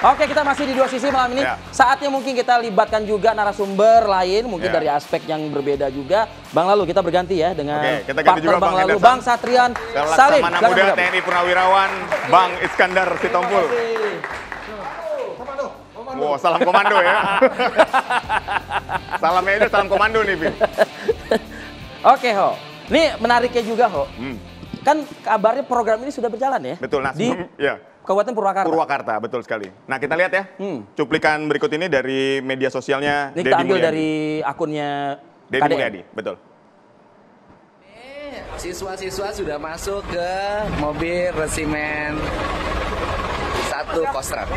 Oke, kita masih di dua sisi malam ini. Saatnya mungkin kita libatkan juga narasumber lain, mungkin dari aspek yang berbeda juga. Bang Lalu, kita berganti ya dengan partner Bang Lalu, Bang Satrian Salim. Laksamana Muda TNI Purnawirawan, Bang Iskandar Sitompul. Wow, salam komando ya. Salamnya itu salam komando nih, Vin. Oke, Ho. Ini menariknya juga, Ho. Kan kabarnya program ini sudah berjalan ya? Betul, nah di Kabupaten Purwakarta. Purwakarta, betul sekali. Nah, kita lihat ya, cuplikan berikut ini dari media sosialnya ini kita ambil dari akunnya Deddy Mulyadi, betul. Siswa-siswa sudah masuk ke mobil resimen 1 Kostrad.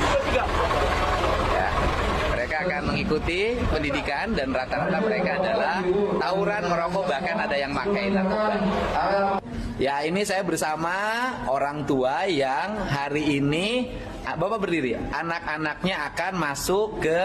Ya, mereka akan mengikuti pendidikan dan rata-rata mereka adalah tawuran, merokok, bahkan ada yang pakai narkoba. Ya, ini saya bersama orang tua yang hari ini, Bapak berdiri, anak-anaknya akan masuk ke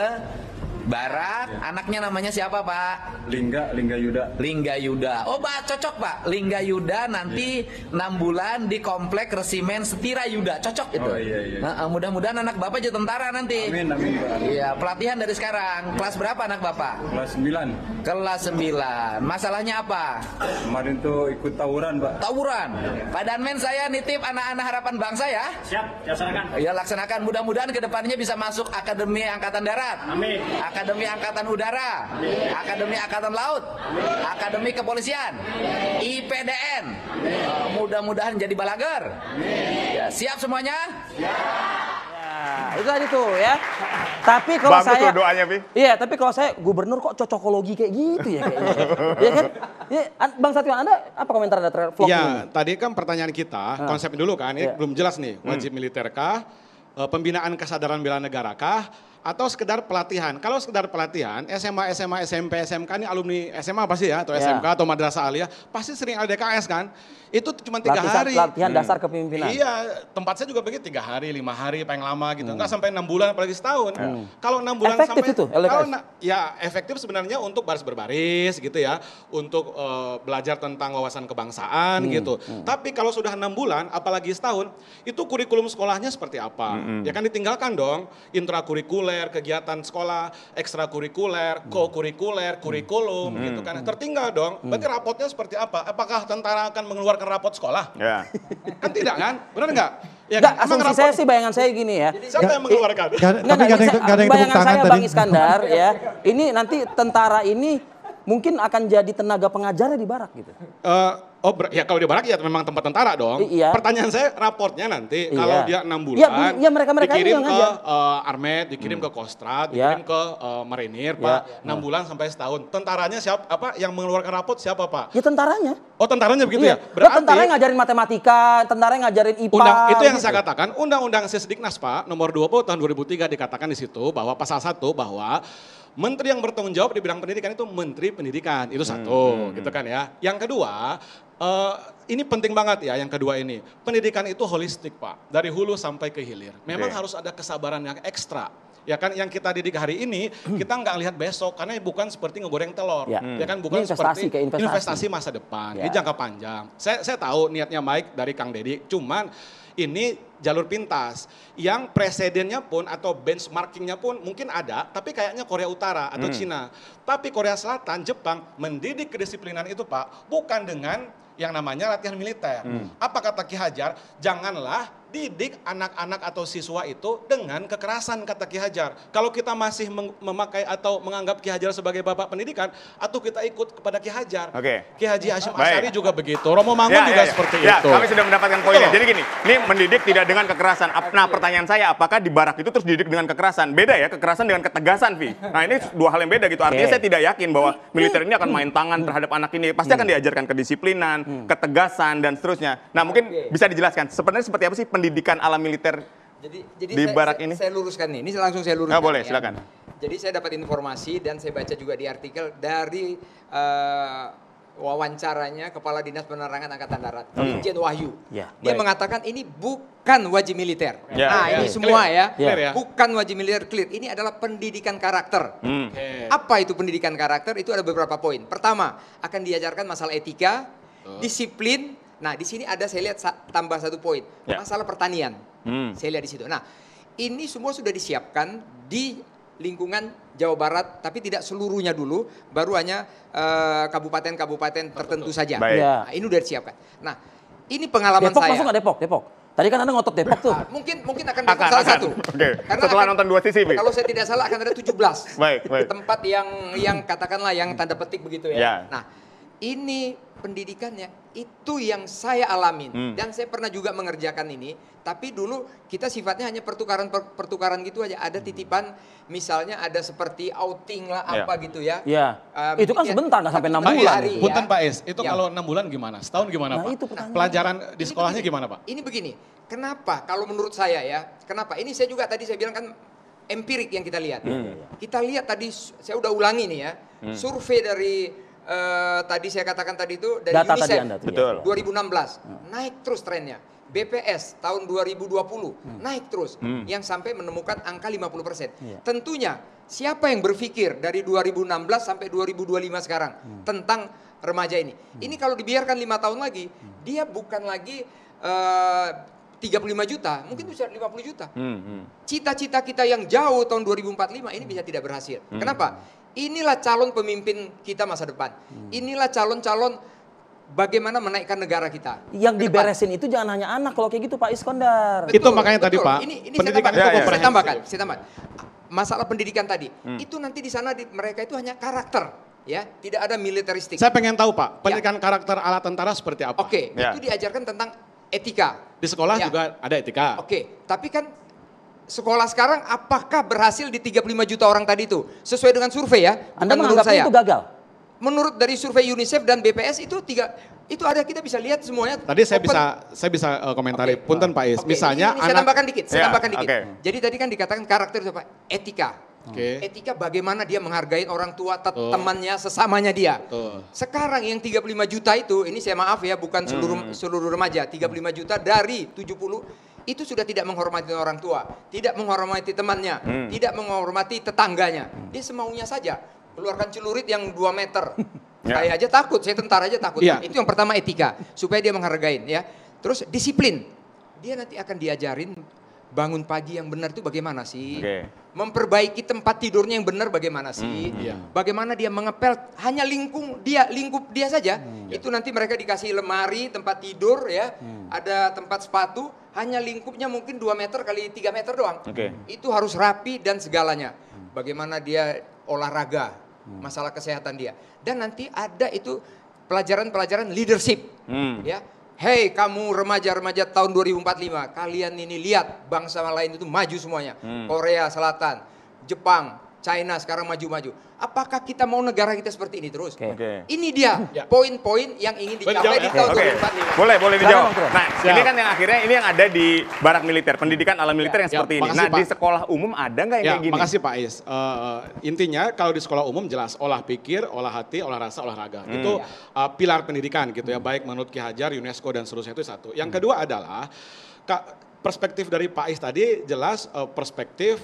barak. Anaknya namanya siapa, Pak? Lingga Yuda. Lingga Yuda. Oh, Pak, cocok, Pak. Lingga Yuda nanti 6 bulan di komplek resimen Setira Yuda. Cocok itu. Oh, iya. Nah, mudah-mudahan anak Bapak jadi tentara nanti. Amin, Pak. Iya, pelatihan dari sekarang. Kelas berapa anak Bapak? Kelas 9. Kelas 9. Masalahnya apa? Kemarin tuh ikut tawuran, Pak. Tawuran. Pak Danmen, saya nitip anak-anak harapan bangsa ya. Siap, laksanakan. Ya, laksanakan. Mudah-mudahan kedepannya bisa masuk Akademi Angkatan Darat. Amin. Akademi Angkatan Udara, Akademi Angkatan Laut, Akademi Kepolisian, IPDN. Mudah-mudahan jadi balager. Ya, siap semuanya? Ya, itu tadi tuh ya. Tapi kalau bagus saya doanya, Vi. Iya, tapi kalau saya gubernur kok cocokologi kayak gitu ya kayaknya. Iya kan? Ya, Bang Satrian, Anda apa komentar Anda terhadap vlog ini? Ya, tadi kan pertanyaan kita, konsepnya dulu kan, ini belum jelas nih, wajib militerkah, pembinaan kesadaran bela negara kah, atau sekedar pelatihan. Kalau sekedar pelatihan, SMA, SMP, SMK ini alumni SMA pasti ya, atau SMK atau madrasah aliyah, pasti sering LDKS kan. Itu cuma 3 hari. Latihan dasar kepemimpinan. Iya, tempat saya juga begitu, 3 hari, 5 hari, paling lama gitu. Enggak sampai 6 bulan, apalagi setahun. Kalau 6 bulan efektif sampai... itu, LDKS? Ya, efektif sebenarnya untuk baris berbaris gitu ya. Untuk belajar tentang wawasan kebangsaan gitu. Tapi kalau sudah 6 bulan, apalagi setahun, itu kurikulum sekolahnya seperti apa? Ya kan ditinggalkan dong, intrakurikuler, kegiatan sekolah, ekstrakurikuler, co-kurikuler, kurikulum gitu kan. Tertinggal dong. Berarti rapotnya seperti apa? Apakah tentara akan mengeluarkan rapot sekolah? Ya. Kan tidak kan? Benar nggak? Ya, Enggak, kan? asumsi saya sih, bayangan saya gini ya. Siapa yang mengeluarkan? Tapi nggak ada yang tepuk bayangan tangan saya tadi. Bang Iskandar ya. Ini nanti tentara ini mungkin akan jadi tenaga pengajarnya di barak gitu. Ya kalau di barak ya memang tempat tentara dong. Iya. Pertanyaan saya raportnya nanti kalau dia 6 bulan ya, mereka dikirim ini ke yang Armet, dikirim ke Kostrad, dikirim ke Marinir, Pak. 6 bulan sampai setahun. Tentaranya siapa? Apa yang mengeluarkan raport siapa, Pak? Ya tentaranya. Oh, tentaranya begitu ya? Berarti tentara yang ngajarin matematika, tentara yang ngajarin IPA. Itu yang gitu. saya katakan, Undang-Undang Sisdiknas, Pak, nomor 20 tahun 2003 dikatakan di situ bahwa pasal 1 bahwa menteri yang bertanggung jawab di bidang pendidikan itu Menteri Pendidikan. Itu satu, gitu kan ya. Yang kedua, ini penting banget ya yang kedua ini. Pendidikan itu holistik, Pak. Dari hulu sampai ke hilir. Memang harus ada kesabaran yang ekstra. Ya kan yang kita didik hari ini, kita nggak lihat besok. Karena bukan seperti ngegoreng telur. Ya kan bukan seperti investasi masa depan. Ini jangka panjang. Saya tahu niatnya baik dari Kang Deddy. Cuman ini jalur pintas yang presidennya pun atau benchmarkingnya pun mungkin ada, tapi kayaknya Korea Utara atau Cina. Tapi Korea Selatan, Jepang mendidik kedisiplinan itu, Pak, bukan dengan yang namanya latihan militer. Apa kata Ki Hajar? Janganlah didik anak-anak atau siswa itu dengan kekerasan, kata Ki Hajar. Kalau kita masih memakai atau menganggap Ki Hajar sebagai bapak pendidikan, atau kita ikut kepada Ki Hajar. Ki Haji Hashim Asy'ari juga begitu, Romo Mangun juga seperti itu. Kami sudah mendapatkan poinnya. Jadi gini, ini mendidik tidak dengan kekerasan. Nah, pertanyaan saya, apakah di barak itu terus dididik dengan kekerasan? Beda ya, kekerasan dengan ketegasan, Vi. Nah, ini dua hal yang beda gitu. Artinya saya tidak yakin bahwa militer ini akan main tangan terhadap anak ini. Pasti akan diajarkan kedisiplinan, ketegasan, dan seterusnya. Nah, mungkin bisa dijelaskan, sebenarnya seperti apa sih pendidikan ala militer di barak ini? Saya luruskan nih, ini langsung saya luruskan. Boleh, silakan. Jadi saya dapat informasi dan saya baca juga di artikel dari wawancaranya Kepala Dinas Penerangan Angkatan Darat, Irjen Wahyu. Dia mengatakan ini bukan wajib militer. Ini semua clear. Bukan wajib militer, clear. Ini adalah pendidikan karakter. Apa itu pendidikan karakter? Itu ada beberapa poin. Pertama, akan diajarkan masalah etika, disiplin. Nah, di sini ada saya lihat tambah satu poin, masalah pertanian. Saya lihat di situ. Nah, ini semua sudah disiapkan di lingkungan Jawa Barat, tapi tidak seluruhnya dulu, baru hanya kabupaten-kabupaten tertentu saja. Nah, ini udah disiapkan. Nah, ini pengalaman Depok saya. masuk nggak Depok? Tadi kan Anda ngotot Depok tuh. Mungkin akan salah satu. Karena setelah nonton 2 sisi, kalau saya tidak salah akan ada 17 baik. tempat yang katakanlah yang tanda petik begitu ya. Nah, ini pendidikannya itu yang saya alamin dan saya pernah juga mengerjakan ini, tapi dulu kita sifatnya hanya pertukaran gitu aja, ada titipan misalnya ada seperti outing lah apa gitu ya. Iya. Itu kan sebentar nggak sampai 6 bulan. Punten Pak Is, itu kalau 6 bulan gimana? Setahun gimana Pak? Itu pelajaran di sekolahnya gimana Pak? Ini begini, kenapa kalau menurut saya ya, kenapa? Ini saya juga tadi saya bilang kan empirik yang kita lihat. Kita lihat tadi, saya udah ulangi nih ya, survei dari tadi saya katakan tadi itu dari data UNICEF tadi Anda, 2016 naik terus trennya. BPS tahun 2020 naik terus yang sampai menemukan angka 50%. Tentunya siapa yang berpikir dari 2016 sampai 2025 sekarang tentang remaja ini? Ini kalau dibiarkan 5 tahun lagi, dia bukan lagi 35 juta, mungkin bisa 50 juta. Cita-cita kita yang jauh tahun 2045 ini bisa tidak berhasil. Kenapa? Inilah calon pemimpin kita masa depan. Inilah calon-calon bagaimana menaikkan negara kita. Yang diberesin itu jangan hanya anak kalau kayak gitu Pak Iskandar. Itu makanya tadi Pak, ini pendidikan itu saya tambahkan. Masalah pendidikan tadi, itu nanti di sana mereka itu hanya karakter, ya, tidak ada militeristik. Saya pengen tahu Pak, pendidikan karakter ala tentara seperti apa? Oke, itu diajarkan tentang etika. Di sekolah juga ada etika. Oke, tapi kan sekolah sekarang apakah berhasil di 35 juta orang tadi itu? Sesuai dengan survei ya. Anda menganggapnya itu gagal? Menurut dari survei UNICEF dan BPS itu itu ada, kita bisa lihat semuanya. Tadi saya bisa komentari. Punten Pak Is. Misalnya ini saya tambahkan dikit, Jadi tadi kan dikatakan karakter itu Pak, etika. Etika bagaimana dia menghargai orang tua, temannya, sesamanya dia. Sekarang yang 35 juta itu, ini saya maaf ya, bukan seluruh remaja, 35 juta dari 70 itu sudah tidak menghormati orang tua, tidak menghormati temannya, tidak menghormati tetangganya. Dia semaunya saja, keluarkan celurit yang 2 meter. Saya aja takut, saya tentara aja takut. Itu yang pertama etika, supaya dia menghargai ya. Terus disiplin, dia nanti akan diajarin bangun pagi yang benar itu bagaimana sih? Memperbaiki tempat tidurnya yang benar bagaimana sih? Bagaimana dia mengepel hanya lingkup dia saja. Itu nanti mereka dikasih lemari, tempat tidur ya, ada tempat sepatu, hanya lingkupnya mungkin 2 meter kali 3 meter doang. Itu harus rapi dan segalanya. Bagaimana dia olahraga, masalah kesehatan dia. Dan nanti ada itu pelajaran-pelajaran leadership. Ya. Hei kamu remaja-remaja tahun 2045, kalian ini lihat bangsa lain itu maju semuanya. Korea Selatan, Jepang, China sekarang maju-maju. Apakah kita mau negara kita seperti ini terus? Ini dia poin-poin yang ingin dicapai di tahun 2045. Boleh dijawab. Nah, ini kan yang akhirnya ini yang ada di barak militer, pendidikan ala militer yang seperti ini. Nah, di sekolah umum ada nggak yang kayak gini? Makasih Pak Is. Intinya kalau di sekolah umum jelas olah pikir, olah hati, olah rasa, olahraga. Itu pilar pendidikan gitu ya, baik menurut Ki Hajar, UNESCO dan seterusnya itu satu. Yang kedua adalah perspektif dari Pak Is tadi jelas perspektif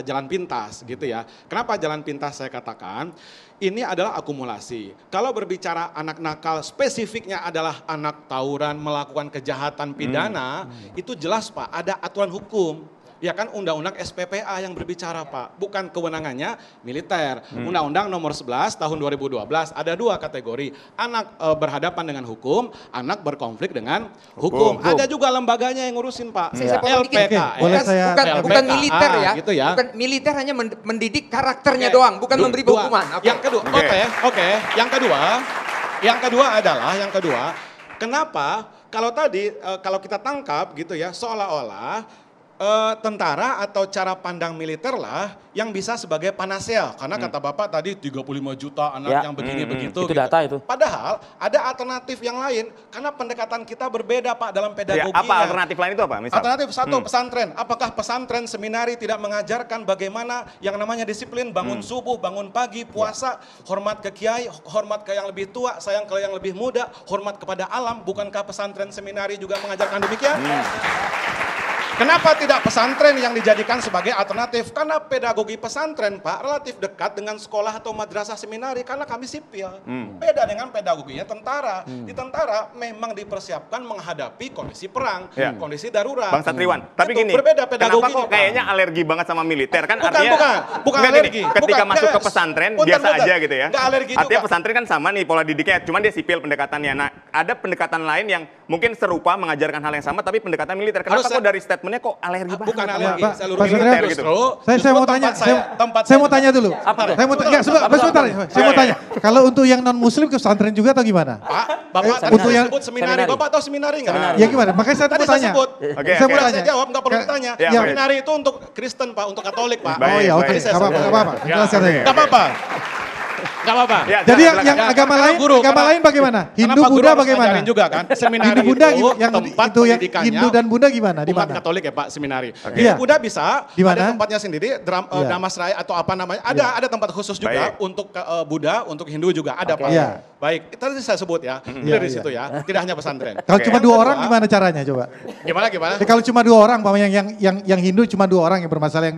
jalan pintas gitu ya. Kenapa jalan pintas saya katakan? Ini adalah akumulasi. Kalau berbicara anak nakal spesifiknya adalah anak tawuran melakukan kejahatan pidana, itu jelas Pak ada aturan hukum. Ya kan Undang-Undang SPPA yang berbicara Pak, bukan kewenangannya militer. Undang-Undang nomor 11 tahun 2012 ada 2 kategori, anak berhadapan dengan hukum, anak berkonflik dengan hukum. Ada juga lembaganya yang ngurusin Pak. LPK. Bukan militer ya, gitu ya. Bukan militer hanya mendidik karakternya doang, bukan memberi hukuman. Yang kedua, Yang kedua, kenapa kalau tadi kalau kita tangkap gitu ya, seolah-olah tentara atau cara pandang militer lah yang bisa sebagai panasea. Karena kata Bapak tadi 35 juta anak yang begini begitu. Itu data itu. Padahal ada alternatif yang lain. Karena pendekatan kita berbeda Pak dalam pedagoginya. Apa alternatif lain itu apa? Misal? Alternatif satu pesantren. Apakah pesantren seminari tidak mengajarkan bagaimana yang namanya disiplin, bangun subuh, bangun pagi, puasa, hormat ke kiai, hormat ke yang lebih tua, sayang ke yang lebih muda, hormat kepada alam. Bukankah pesantren seminari juga mengajarkan demikian? Kenapa tidak pesantren yang dijadikan sebagai alternatif? Karena pedagogi pesantren, Pak, relatif dekat dengan sekolah atau madrasah seminari karena kami sipil. Beda dengan pedagoginya tentara. Di tentara memang dipersiapkan menghadapi kondisi perang, kondisi darurat. Bang Satriwan, tapi gini, berbeda pedagoginya. kenapa kok kayaknya alergi banget sama militer? Kan Bukan, artinya bukan enggak, alergi. Gini, ketika Bukan, masuk ke pesantren biasa aja gitu ya. Enggak alergi artinya juga. pesantren kan sama nih pola didiknya, cuman dia sipil pendekatannya. Nah, ada pendekatan lain yang mungkin serupa mengajarkan hal yang sama tapi pendekatan militer. Kenapa kok dari statementnya kok alergi banget? Bukan alergi, seluruh Pak militer Satria, justru. saya mau tanya, saya mau tanya dulu. Saya mau tanya, saya mau tanya. Kalau untuk yang non muslim ke pesantren juga atau gimana? Pak, Bapak untuk yang sebut seminari. Bapak tahu seminari nggak? Ya gimana? Makanya saya Tadi mau tanya. Saya mau tanya. Saya jawab, nggak perlu ditanya. Ya, Seminari itu untuk Kristen, Pak, untuk Katolik, Pak. Oh ya, oke. Nggak apa-apa. Jelaskan aja. Nggak apa-apa. Nggak apa-apa. Ya, Jadi silakan. yang agama lain bagaimana? Hindu, Buddha bagaimana? Juga kan. Seminari Hindu, Buddha itu yang tempat itu yang pendidikannya Hindu dan Buddha gimana? Di umat mana? Katolik ya Pak, seminari. Iya. Hindu Buddha bisa, Di mana? ada tempatnya sendiri, Damasraya atau apa namanya. Ada tempat khusus juga untuk Buddha, untuk Hindu juga ada Pak. Iya. Baik, tadi saya sebut ya, clear di situ ya, tidak hanya pesantren. Kalau cuma 2 orang gimana caranya coba? Gimana? Kalau cuma 2 orang, yang Hindu cuma 2 orang yang bermasalah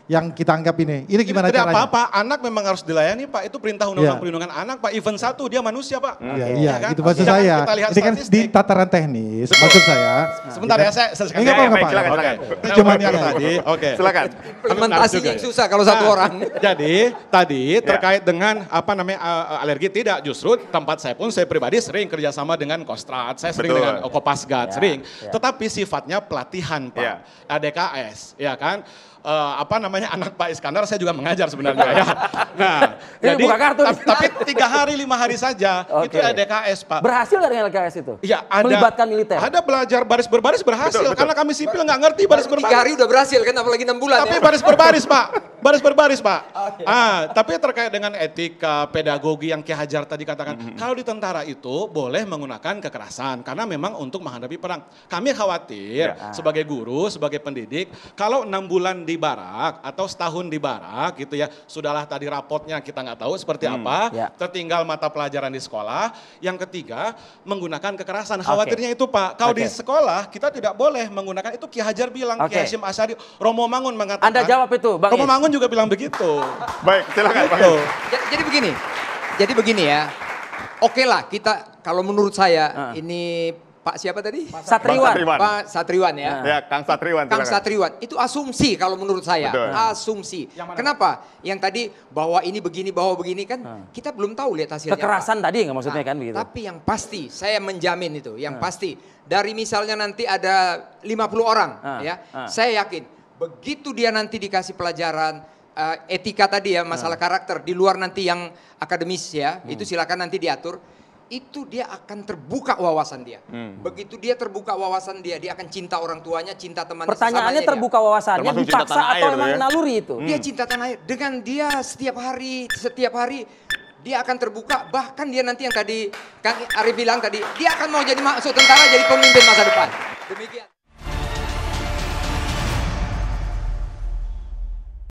yang kita anggap ini gimana Tidak caranya? apa-apa, anak memang harus dilayani Pak, itu perintah undang-undang perlindungan anak Pak, even 1 dia manusia Pak. Iya, kan? itu maksud Jangan saya. kita lihat Ini kan di statistik. tataran teknis, maksud saya. Sebentar ya, saya selesaikan. Enggak apa-apa. Baik, silakan. Oke. Cuma Yang tadi, oke. Silakan. Implementasinya yang susah kalau 1 orang. Jadi tadi terkait dengan apa namanya alergi tidak, justru tempat saya pun saya pribadi sering kerjasama dengan Kostrad, saya sering dengan Kopasgat, sering. Tetapi sifatnya pelatihan Pak, ADKS, ya kan. Apa namanya anak Pak Iskandar saya juga mengajar sebenarnya ya. Nah, Ini jadi buka kartu nih. tapi 3 hari 5 hari saja itu ADKS Pak. Berhasil nggak dengan LKS itu? Iya, ada. Melibatkan militer. Ada belajar baris berbaris berhasil karena kami sipil nggak ngerti baris 3 berbaris. hari udah berhasil kan, apalagi 6 bulan Tapi ya. baris berbaris Pak, baris berbaris Pak. Tapi terkait dengan etika, pedagogi yang Ki Hajar tadi katakan, kalau di tentara itu boleh menggunakan kekerasan karena memang untuk menghadapi perang. Kami khawatir sebagai guru, sebagai pendidik, kalau 6 bulan di barak atau setahun di barak gitu ya, sudahlah tadi rapotnya kita nggak tahu seperti apa, tertinggal mata pelajaran di sekolah. Yang ketiga, menggunakan kekerasan. Khawatirnya itu Pak, kalau di sekolah kita tidak boleh menggunakan, itu Ki Hajar bilang, Ki Hasyim Asy'ari, Romo Mangun mengatakan. Anda jawab itu, Bang Romo Is. Mangun juga bilang begitu. Baik, silakan Pak. Gitu. Jadi begini ya. Oke lah, kita kalau menurut saya ini Pak siapa tadi? Satriwan. Pak Satriwan ya. Ya, Kang Satriwan. Kang silakan. Satriwan, itu asumsi kalau menurut saya. Betul. Asumsi. Kenapa? Yang tadi bahwa ini begini, bahwa begini kan kita belum tahu lihat hasilnya. Kekerasan apa. tadi nggak maksudnya kan begitu. Tapi yang pasti, saya menjamin itu, yang pasti dari misalnya nanti ada 50 orang ya, saya yakin begitu dia nanti dikasih pelajaran etika tadi ya, masalah karakter di luar nanti yang akademis ya, itu silakan nanti diatur. Itu dia akan terbuka wawasan dia. Begitu dia terbuka wawasan dia akan cinta orang tuanya, cinta teman. Pertanyaannya terbuka wawasannya, Termasuk cinta dipaksa tanah atau air emang ya. naluri itu? Dia cinta tanah air. Dengan dia setiap hari dia akan terbuka. Bahkan dia nanti yang tadi Kang Arif bilang tadi, dia akan mau jadi masuk tentara, jadi pemimpin masa depan. Demikian.